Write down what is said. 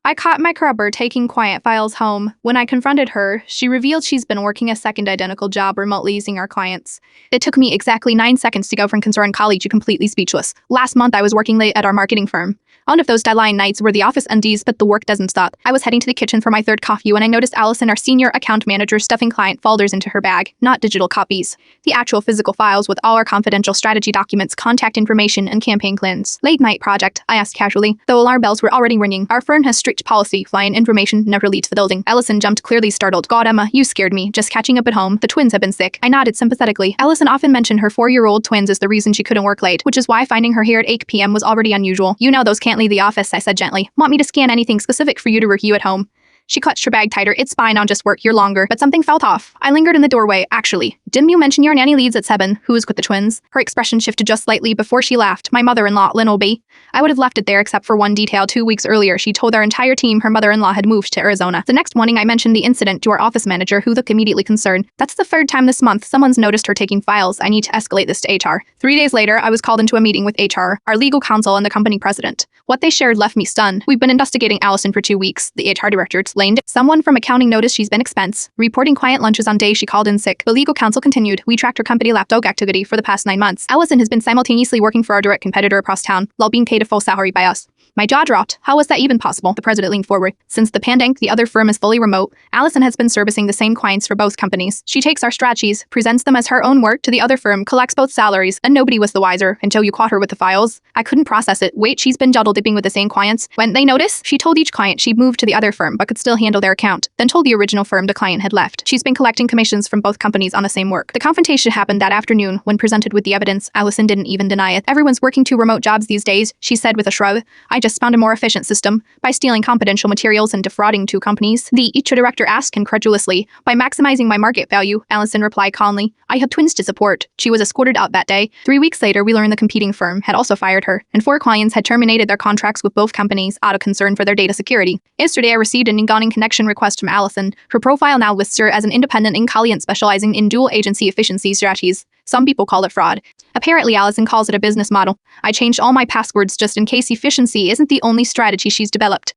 I caught my crubber taking client files home. When I confronted her, she revealed she's been working a second identical job remotely using our clients. It took me exactly 9 seconds to go from concerned colleague to completely speechless. Last month, I was working late at our marketing firm. One of those deadline nights where the office MDs, but the work doesn't stop. I was heading to the kitchen for my third coffee when I noticed Allison, our senior account manager, stuffing client folders into her bag, not digital copies. The actual physical files with all our confidential strategy documents, contact information, and campaign plans. Late night project, I asked casually, though alarm bells were already ringing. Our firm has strict policy, flying information never leaves the building. Allison jumped, clearly startled. God, Emma, you scared me. Just catching up at home. The twins have been sick. I nodded sympathetically. Allison often mentioned her 4-year-old twins as the reason she couldn't work late, which is why finding her here at 8 p.m. was already unusual. You know those can't leave the office, I said gently. Want me to scan anything specific for you to review at home? She clutched her bag tighter. It's fine, I'll just work here longer. But something felt off. I lingered in the doorway. Actually, didn't you mention your nanny leaves at 7? Who is with the twins? Her expression shifted just slightly before she laughed. My mother-in-law, Lynn Olby. I would have left it there except for one detail. 2 weeks earlier, she told our entire team her mother-in-law had moved to Arizona. The next morning, I mentioned the incident to our office manager, who looked immediately concerned. That's the 3rd time this month someone's noticed her taking files. I need to escalate this to HR. 3 days later, I was called into a meeting with HR, our legal counsel, and the company president. What they shared left me stunned. We've been investigating Allison for 2 weeks, the HR director explained. Someone from accounting noticed she's been expense, reporting client lunches on days she called in sick. The legal counsel continued. We tracked her company lapdog activity for the past 9 months. Allison has been simultaneously working for our direct competitor across town, while being paid a full salary by us. My jaw dropped. How was that even possible? The president leaned forward. Since the pandemic, the other firm is fully remote. Allison has been servicing the same clients for both companies. She takes our strategies, presents them as her own work to the other firm, collects both salaries, and nobody was the wiser until you caught her with the files. I couldn't process it. Wait, she's been double dipping with the same clients. When they noticed, she told each client she'd moved to the other firm but could still handle their account, then told the original firm the client had left. She's been collecting commissions from both companies on the same work. The confrontation happened that afternoon. When presented with the evidence, Allison didn't even deny it. Everyone's working 2 remote jobs these days, she said with a shrug. I just found a more efficient system by stealing confidential materials and defrauding 2 companies. The HR director asked incredulously. By maximizing my market value, Allison replied calmly. I had twins to support. She was escorted out that day. 3 weeks later, we learned the competing firm had also fired her, and 4 clients had terminated their contracts with both companies out of concern for their data security. Yesterday, I received an incoming connection request from Allison. Her profile now lists her as an independent client specializing in dual agency efficiency strategies. Some people call it fraud. Apparently, Allison calls it a business model. I changed all my passwords just in case efficiency isn't the only strategy she's developed.